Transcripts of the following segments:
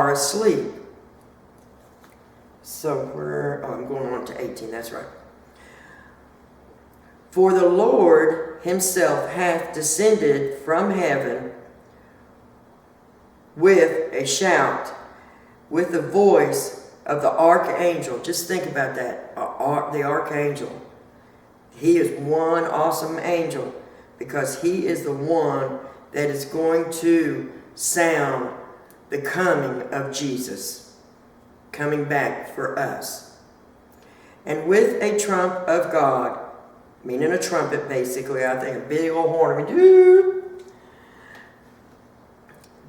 are asleep. So I'm going on to 18, that's right. For the Lord himself hath descended from heaven with a shout, with the voice of the archangel. Just think about that, the archangel. He is one awesome angel because he is the one that is going to sound the coming of Jesus, coming back for us. And with a trump of God, meaning a trumpet basically, I think a big old horn,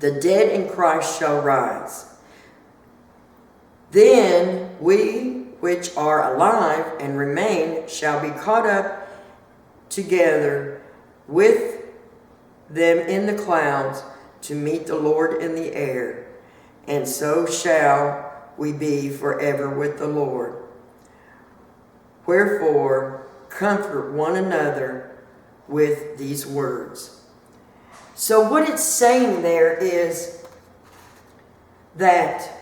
the dead in Christ shall rise. Then we which are alive and remain shall be caught up together with them in the clouds to meet the Lord in the air. And so shall we be forever with the Lord. Wherefore, comfort one another with these words. So what it's saying there is that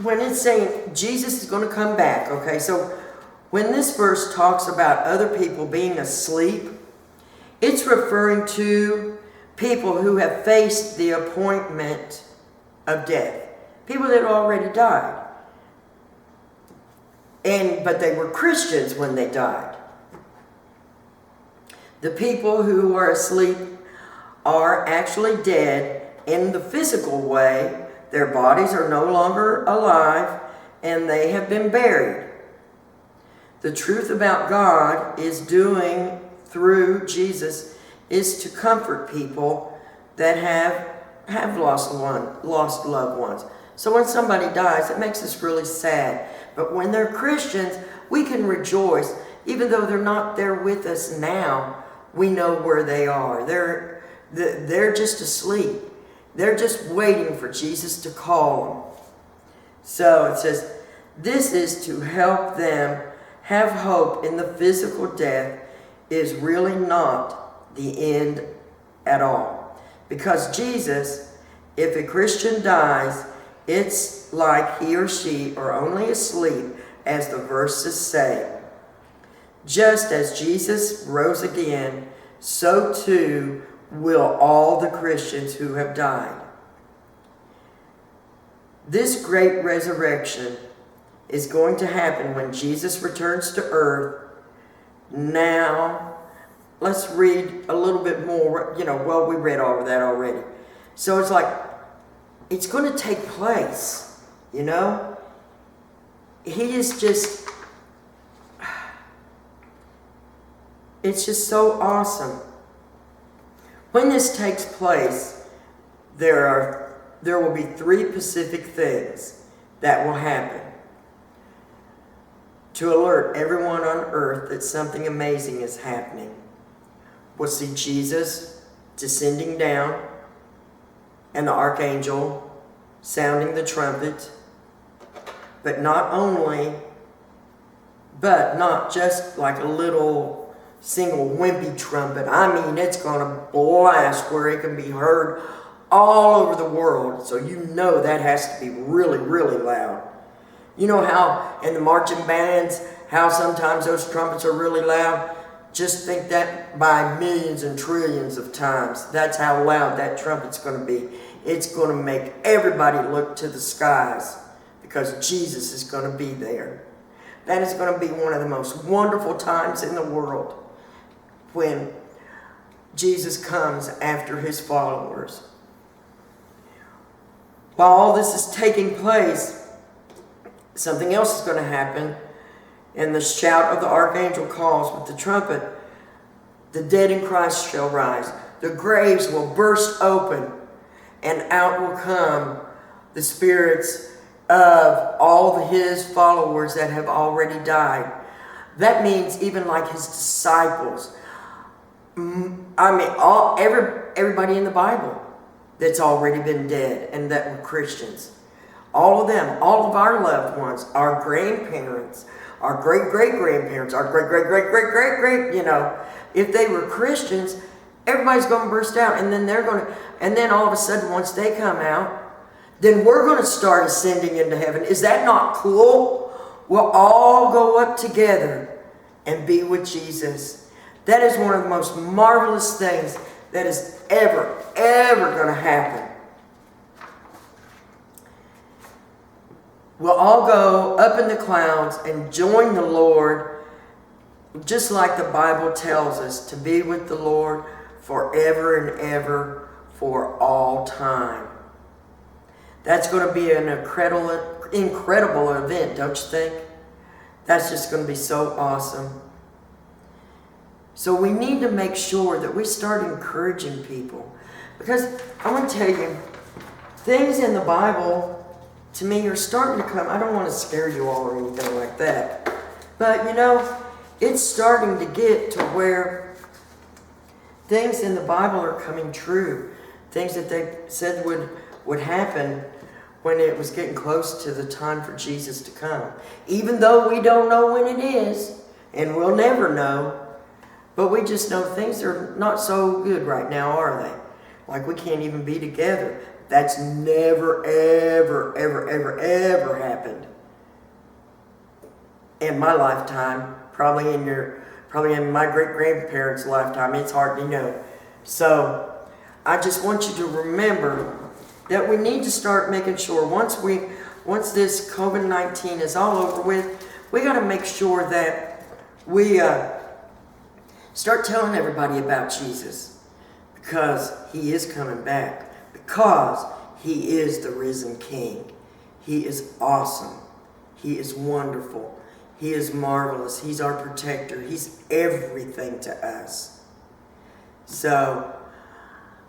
when it's saying Jesus is going to come back, okay, so when this verse talks about other people being asleep, it's referring to people who have faced the appointment of death. People that already died. But they were Christians when they died. The people who are asleep are actually dead in the physical way. Their bodies are no longer alive and they have been buried. The truth about God is doing through Jesus is to comfort people that have lost loved ones. So when somebody dies, it makes us really sad. But when they're Christians, we can rejoice. Even though they're not there with us now, we know where they are. They're just asleep. They're just waiting for Jesus to call them. So it says, this is to help them have hope in the physical death is really not the end at all. Because Jesus, if a Christian dies, it's like he or she are only asleep, as the verses say. Just as Jesus rose again, so too will all the Christians who have died. This great resurrection is going to happen when Jesus returns to earth. Now, let's read a little bit more. Well, we read all of that already. So it's like, it's going to take place, He is just, it's just so awesome. When this takes place, there will be 3 specific things that will happen to alert everyone on earth that something amazing is happening. We'll see Jesus descending down and the archangel sounding the trumpet, but not just like a little single wimpy trumpet. I mean, it's going to blast where it can be heard all over the world. So that has to be really, really loud. You know how in the marching bands, how sometimes those trumpets are really loud? Just think that by millions and trillions of times. That's how loud that trumpet's going to be. It's going to make everybody look to the skies because Jesus is going to be there. That is going to be one of the most wonderful times in the world when Jesus comes after his followers. While all this is taking place, something else is going to happen. And the shout of the archangel calls with the trumpet. The dead in Christ shall rise. The graves will burst open. And out will come the spirits of all his followers that have already died. That means even like his disciples. I mean, everybody in the Bible that's already been dead and that were Christians. All of them, all of our loved ones, our grandparents, our great-great-grandparents, our great-great-great-great-great-great, if they were Christians, everybody's going to burst out and then they're going to and then all of a sudden once they come out, then we're going to start ascending into heaven. Is that not cool? We'll all go up together and be with Jesus. That is one of the most marvelous things that is ever going to happen. We'll all go up in the clouds and join the Lord, just like the Bible tells us, to be with the Lord forever and ever, for all time. That's going to be an incredible event, don't you think? That's just going to be so awesome. So we need to make sure that we start encouraging people. Because I want to tell you, things in the Bible, to me, are starting to come. I don't want to scare you all or anything like that. But, you know, it's starting to get to where things in the Bible are coming true. Things that they said would happen when it was getting close to the time for Jesus to come. Even though we don't know when it is, and we'll never know, but we just know things are not so good right now, are they? Like we can't even be together. That's never, ever happened in my lifetime. Probably in my great-grandparents' lifetime. It's hard to know. So I just want you to remember that we need to start making sure once this COVID-19 is all over with, we got to make sure that we start telling everybody about Jesus, because he is coming back, because he is the risen King. He is awesome. He is wonderful. He is marvelous. He's our protector. He's everything to us. So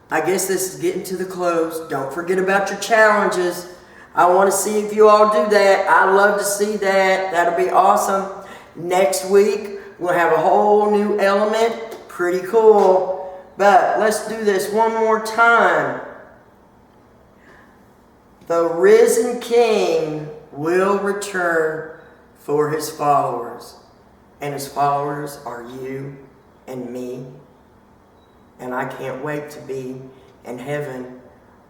I guess this is getting to the close. Don't forget about your challenges. I want to see if you all do that. I'd love to see that. That'll be awesome. Next week, we'll have a whole new element. Pretty cool. But let's do this one more time. The risen King will return for his followers. And his followers are you and me. And I can't wait to be in heaven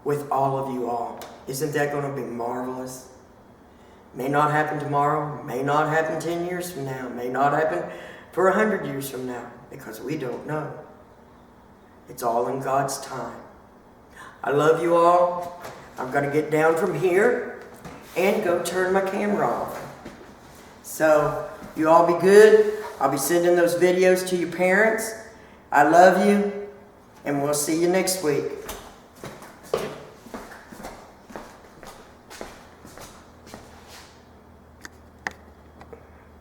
with all of you all. Isn't that going to be marvelous? May not happen tomorrow, may not happen 10 years from now, may not happen for 100 years from now, because we don't know. It's all in God's time. I love you all. I'm going to get down from here and go turn my camera off. So, you all be good. I'll be sending those videos to your parents. I love you, and we'll see you next week.